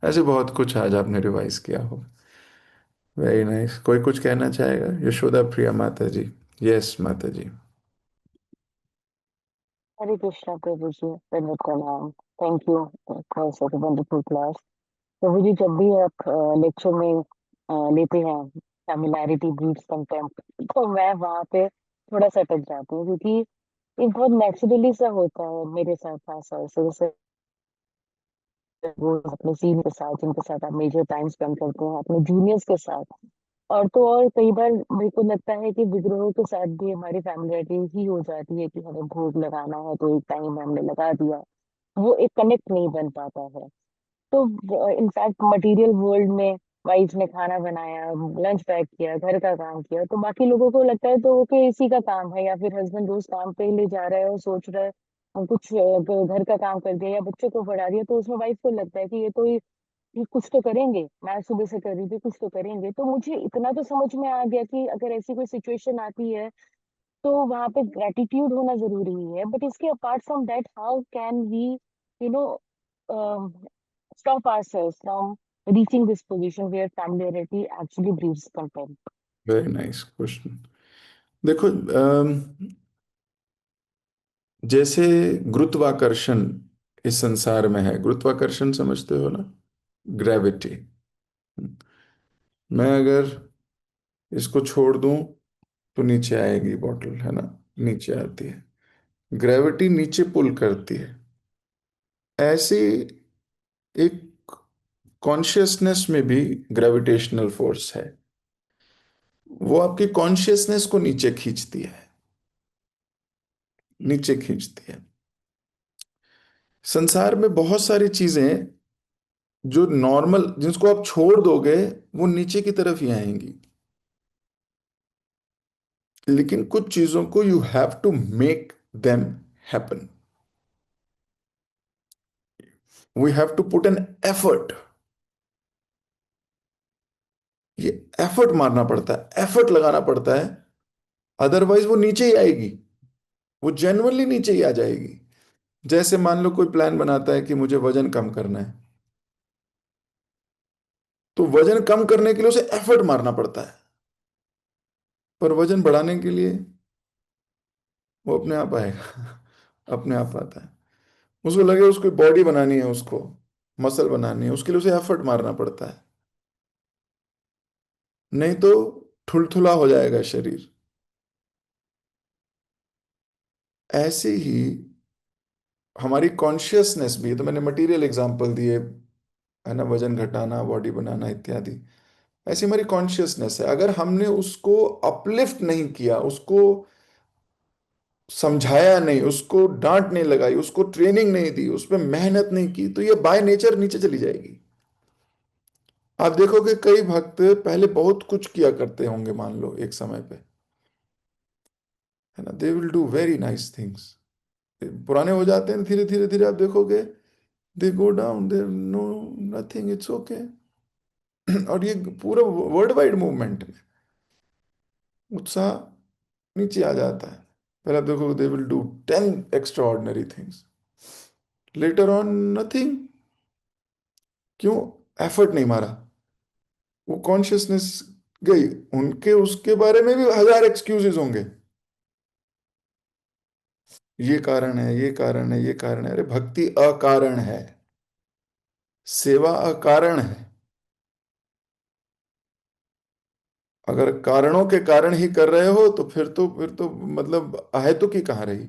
ऐसे बहुत कुछ आज आपने रिवाइज किया होगा। Very nice. कोई कुछ कहना चाहेगा? यशोदा प्रिया माता जी। यस माता जी। हरे कृष्णा प्रभु जी, दंडवत प्रणाम। Thank you for such wonderful class. प्रभु जी, जब भी आप लेक्चर में लेते हैं फैमिलैरिटी ब्रीड्स कंटेम्प्ट, तो मैं वहाँ पे थोड़ा सा अटक जाती हूँ, क्योंकि एक बहुत नेचुरली सा होता है मेरे साथ ऐसा, जैसे वो अपने सीनियर के साथ, जिनके साथ आप मेजर टाइम स्पेंड करते हैं, अपने जूनियर्स के साथ। और तो और कई बार मेरे को लगता है कि विद्रोह के साथ भी हमारी फैमिलियरिटी ही हो जाती है कि हमें भोग लगाना है तो एक टाइम हमने लगा दिया, वो एक कनेक्ट नहीं बन पाता है। तो इनफैक्ट मटेरियल वर्ल्ड में वाइफ ने खाना बनाया, लंच पैक किया, घर का काम किया, तो बाकी लोगों को लगता है तो ओके इसी का काम है, या फिर हस्बैंड रोज काम पे ले जा रहा है और सोच रहा है कुछ घर का काम कर दिया या बच्चों को पढ़ा दिया, तो उसमें वाइफ को लगता है कि ये कुछ तो करेंगे, मैं सुबह से कर रही थी, कुछ तो करेंगे। तो मुझे इतना तो समझ में आ गया कि अगर ऐसी कोई सिचुएशन आती है तो वहां पे ग्रेटिट्यूड होना जरूरी है। बट इसके apart from that, how can we you know stop ourselves from reaching this position where familiarity actually breeds contempt? Very nice question. देखो, जैसे गुरुत्वाकर्षण इस संसार में है, गुरुत्वाकर्षण समझते हो ना, ग्रेविटी। मैं अगर इसको छोड़ दूं तो नीचे आएगी बॉटल, है ना, नीचे आती है। ग्रेविटी नीचे पुल करती है। ऐसे एक कॉन्शियसनेस में भी ग्रेविटेशनल फोर्स है। वो आपकी कॉन्शियसनेस को नीचे खींचती है, नीचे खींचती है। संसार में बहुत सारी चीजें जो नॉर्मल, जिसको आप छोड़ दोगे वो नीचे की तरफ ही आएंगी। लेकिन कुछ चीजों को you have to make them happen. We have to put an effort. ये एफर्ट मारना पड़ता है, एफर्ट लगाना पड़ता है। अदरवाइज वो नीचे ही आएगी, वो जेन्युइनली नीचे ही आ जाएगी। जैसे मान लो कोई प्लान बनाता है कि मुझे वजन कम करना है, तो वजन कम करने के लिए उसे एफर्ट मारना पड़ता है। पर वजन बढ़ाने के लिए वो अपने आप आएगा। अपने आप आता है। उसको लगे उसको बॉडी बनानी है, उसको मसल बनानी है, उसके लिए उसे एफर्ट मारना पड़ता है। नहीं तो ठुलठुला हो जाएगा शरीर। ऐसे ही हमारी कॉन्शियसनेस भी, तो मैंने मटेरियल एग्जांपल दिए, है ना, वजन घटाना, बॉडी बनाना इत्यादि। ऐसी हमारी कॉन्शियसनेस है, अगर हमने उसको अपलिफ्ट नहीं किया, उसको समझाया नहीं, उसको डांट नहीं लगाई, उसको ट्रेनिंग नहीं दी, उस पर मेहनत नहीं की, तो ये बाय नेचर नीचे चली जाएगी। आप देखोगे कई भक्त पहले बहुत कुछ किया करते होंगे, मान लो एक समय पे, है ना, they will do very nice things. पुराने हो जाते हैं, धीरे धीरे धीरे आप देखोगे they go down, they know nothing, it's okay. और ये पूरा वर्ल्ड वाइड मूवमेंट में उत्साह नीचे आ जाता है। पहले आप देखोगे दे will do 10 extra things, later on nothing. क्यों? एफर्ट नहीं मारा, वो कॉन्शियसनेस गई। उनके उसके बारे में भी हजार एक्सक्यूजेस होंगे, ये कारण है, ये कारण है, ये कारण है। अरे भक्ति अकारण है, सेवा अकारण है। अगर कारणों के कारण ही कर रहे हो तो फिर तो मतलब अहेतुकी कहाँ रही।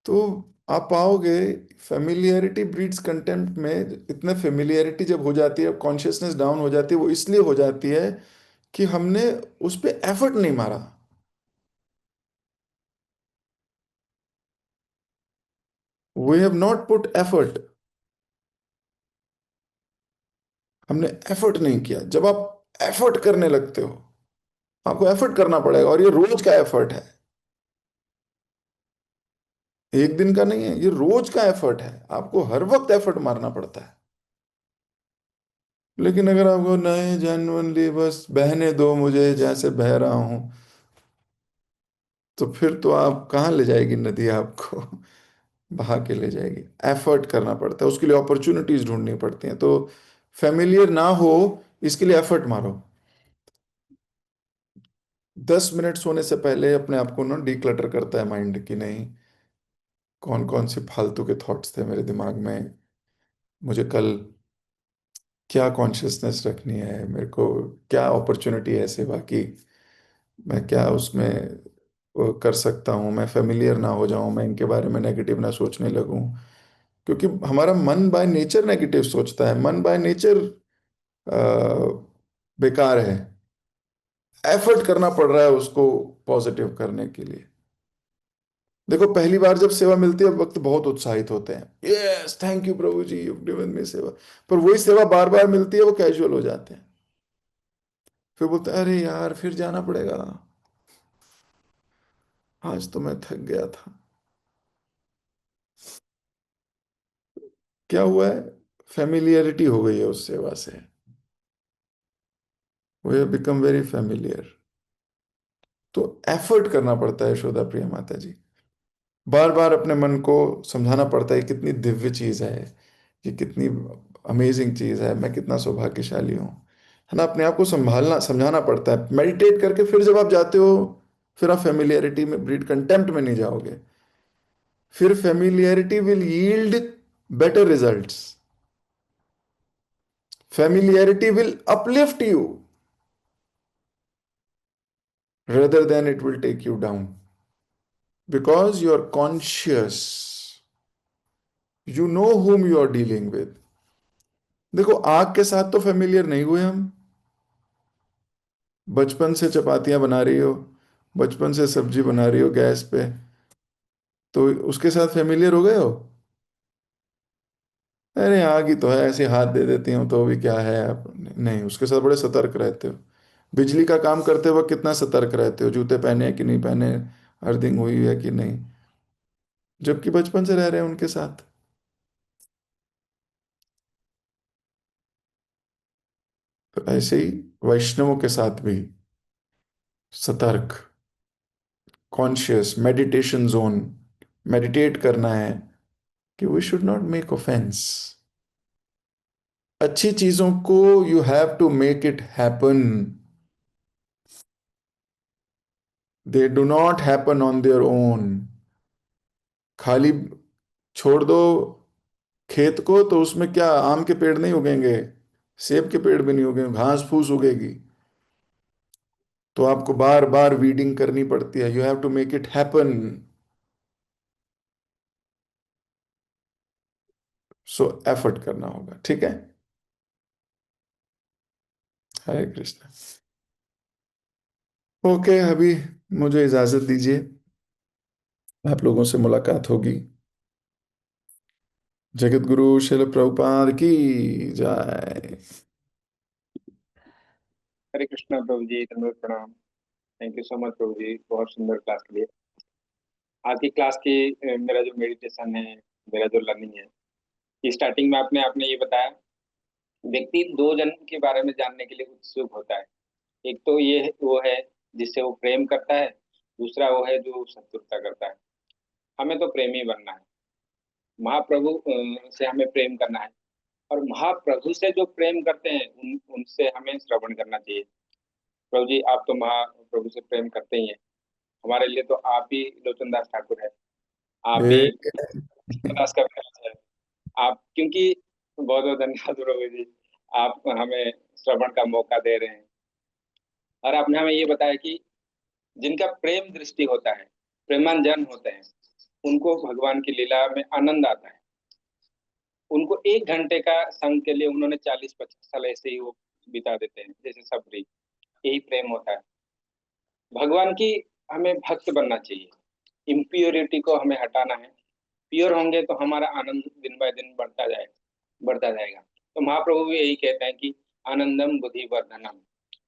तो आप पाओगे फेमिलियरिटी ब्रीड्स कंटेम्प्ट में, इतने फेमिलियरिटी जब हो जाती है, कॉन्शियसनेस डाउन हो जाती है, वो इसलिए हो जाती है कि हमने उस पर एफर्ट नहीं मारा। We have not put effort. हमने एफर्ट नहीं किया। जब आप एफर्ट करने लगते हो, आपको एफर्ट करना पड़ेगा, और ये रोज का एफर्ट है, एक दिन का नहीं है, ये रोज का एफर्ट है। आपको हर वक्त एफर्ट मारना पड़ता है। लेकिन अगर आपको नहीं, जेन्युइनली बस बहने दो मुझे जैसे बह रहा हूं, तो फिर तो आप कहाँ ले जाएगी नदी आपको। बहा के ले जाएगी। एफर्ट करना पड़ता है, उसके लिए अपॉर्चुनिटीज ढूंढनी पड़ती हैं। तो फेमिलियर ना हो, इसके लिए एफर्ट मारो। 10 मिनट सोने से पहले अपने आप को ना डिक्लटर करता है माइंड, कि नहीं, कौन कौन से फालतू के थॉट्स थे मेरे दिमाग में, मुझे कल क्या कॉन्शियसनेस रखनी है, मेरे को क्या अपॉर्चुनिटी है सेवा की, मैं क्या उसमें वो कर सकता हूँ। मैं फेमिलियर ना हो जाऊं, मैं इनके बारे में नेगेटिव ना सोचने लगूं। क्योंकि हमारा मन बाय नेचर नेगेटिव सोचता है, मन बाय नेचर बेकार है। एफर्ट करना पड़ रहा है उसको पॉजिटिव करने के लिए। देखो पहली बार जब सेवा मिलती है वक्त बहुत उत्साहित होते हैं, yes thank you Prabhu ji you given me seva. पर वही सेवा बार बार मिलती है वो कैजुअल हो जाते हैं। फिर बोलते हैं अरे यार फिर जाना पड़ेगा, आज तो मैं थक गया था। क्या हुआ है, फेमिलियरिटी हो गई है उस सेवा से, we have become very familiar. तो एफर्ट करना पड़ता है यशोदा प्रिया माता जी, बार बार अपने मन को समझाना पड़ता है कितनी दिव्य चीज है, ये कितनी अमेजिंग चीज है, मैं कितना सौभाग्यशाली हूँ, है ना। अपने आप को संभालना समझाना पड़ता है मेडिटेट करके। फिर जब आप जाते हो फिर आप फेमिलियरिटी में ब्रीड कंटेम्प्ट में नहीं जाओगे, फिर familiarity will yield better results, familiarity will uplift you rather than it will take you down, because you are conscious, you know whom you are dealing with। देखो आग के साथ तो फेमिलियर नहीं हुए हम, बचपन से चपातियां बना रही हो, बचपन से सब्जी बना रही हो गैस पे, तो उसके साथ फेमिलियर हो गए हो। अरे आग ही तो है, ऐसे हाथ दे देती हूँ तो भी क्या है आप, नहीं उसके साथ बड़े सतर्क रहते हो। बिजली का काम करते वक्त कितना सतर्क रहते हो, जूते पहने हैं कि नहीं पहने, अर्थिंग हुई है कि नहीं, जबकि बचपन से रह रहे हैं उनके साथ। तो ऐसे ही वैष्णवों के साथ भी सतर्क, कॉन्शियस, मेडिटेशन जोन, मेडिटेट करना है कि we should not make offence. अच्छी चीजों को you have to make it happen, they do not happen on their own. खाली छोड़ दो खेत को तो उसमें क्या आम के पेड़ नहीं उगेंगे, सेब के पेड़ भी नहीं उगेंगे, घास फूस उगेगी। तो आपको बार बार वीडिंग करनी पड़ती है, you have to make it happen. So effort करना होगा, ठीक है। हरे कृष्ण। ओके अभी मुझे इजाजत दीजिए, आप लोगों से मुलाकात होगी। जगत गुरु शिल प्रभुपाद की जय। हरे कृष्णा प्रभु जी, धन्यवाद, प्रणाम। थैंक यू सो मच प्रभु जी, बहुत सुंदर क्लास के लिए। आज की क्लास की मेरा जो मेडिटेशन है, मेरा जो लर्निंग है, कि स्टार्टिंग में आपने ये बताया, व्यक्ति दो जन के बारे में जानने के लिए उत्सुक होता है। एक तो वो है जिससे वो प्रेम करता है, दूसरा वो है जो शत्रुता करता है। हमें तो प्रेमी बनना है, महाप्रभु से हमें प्रेम करना है। और महाप्रभु से जो प्रेम करते हैं उनसे हमें श्रवण करना चाहिए। प्रभु जी आप तो महाप्रभु से प्रेम करते ही हैं, हमारे लिए तो आप ही लोचन दास ठाकुर है, आप ही ए, दास का प्रयास है। आप क्योंकि बहुत बहुत धन्यवाद प्रभु जी, आप हमें श्रवण का मौका दे रहे हैं। और आपने हमें ये बताया कि जिनका प्रेम दृष्टि होता है, प्रेमांजन होते हैं, उनको भगवान की लीला में आनंद आता है। उनको 1 घंटे का संग के लिए उन्होंने 40-50 साल ऐसे ही वो बिता देते हैं, जैसे सबरी। यही प्रेम होता है भगवान की। हमें भक्त बनना चाहिए, इम्प्योरिटी को हमें हटाना है। प्योर होंगे तो हमारा आनंद दिन बाय दिन बढ़ता जाएगा। तो महाप्रभु भी यही कहते हैं कि आनंदम बुद्धि वर्धनम,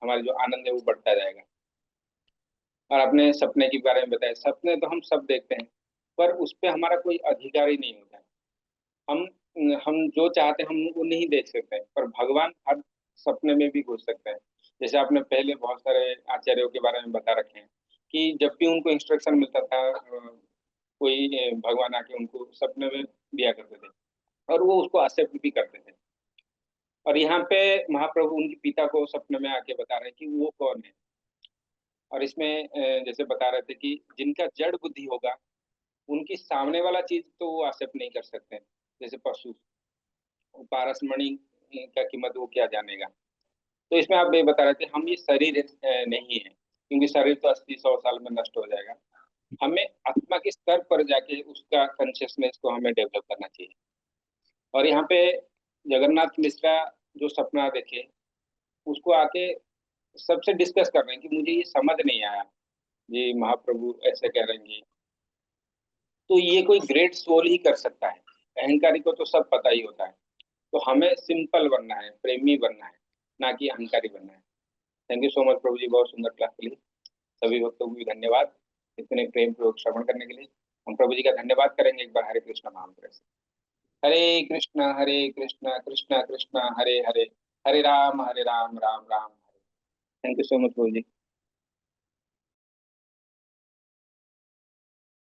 हमारा जो आनंद है वो बढ़ता जाएगा। और अपने सपने के बारे में बताया, सपने तो हम सब देखते हैं, पर उस पे हमारा कोई अधिकार ही नहीं होता है। हम जो चाहते हैं हम वो नहीं देख सकते हैं, पर भगवान हर सपने में भी घुस सकते हैं। जैसे आपने पहले बहुत सारे आचार्यों के बारे में बता रखे हैं कि जब भी उनको इंस्ट्रक्शन मिलता था, कोई भगवान आके उनको सपने में दिया करते थे और वो उसको एक्सेप्ट भी करते थे। और यहाँ पे महाप्रभु उनके पिता को सपने में आके बता रहे हैं कि वो कौन है। और इसमें जैसे बता रहे थे कि जिनका जड़ बुद्धि होगा, उनकी सामने वाला चीज तो वो एक्सेप्ट नहीं कर सकते। जैसे पशु, पारसमणि का कीमत वो क्या जानेगा। तो इसमें आप ये बता रहे थे हम ये शरीर नहीं है, क्योंकि शरीर तो 80-100 साल में नष्ट हो जाएगा। हमें आत्मा के स्तर पर जाके उसका कॉन्शियसनेस को हमें डेवलप करना चाहिए। और यहाँ पे जगन्नाथ मिश्रा जो सपना देखे, उसको आके सबसे डिस्कस कर रहे हैं कि मुझे ये समझ नहीं आया, ये महाप्रभु ऐसे कह रहे हैं। तो ये कोई ग्रेट सोल ही कर सकता है। अहंकारी को तो सब पता ही होता है। तो हमें सिंपल बनना है, प्रेमी बनना है, ना कि अहंकारी बनना है। थैंक यू सो मच प्रभु जी, बहुत सुंदर क्लास के लिए। सभी भक्तों को भी धन्यवाद इतने प्रेम पूर्वक श्रवण करने के लिए। हम प्रभु जी का धन्यवाद करेंगे एक बार हरे कृष्ण महामंत्र से। Hare Krishna Krishna Krishna Hare Hare, Hare Ram Ram Ram Hare. Thank you so much प्रभु जी।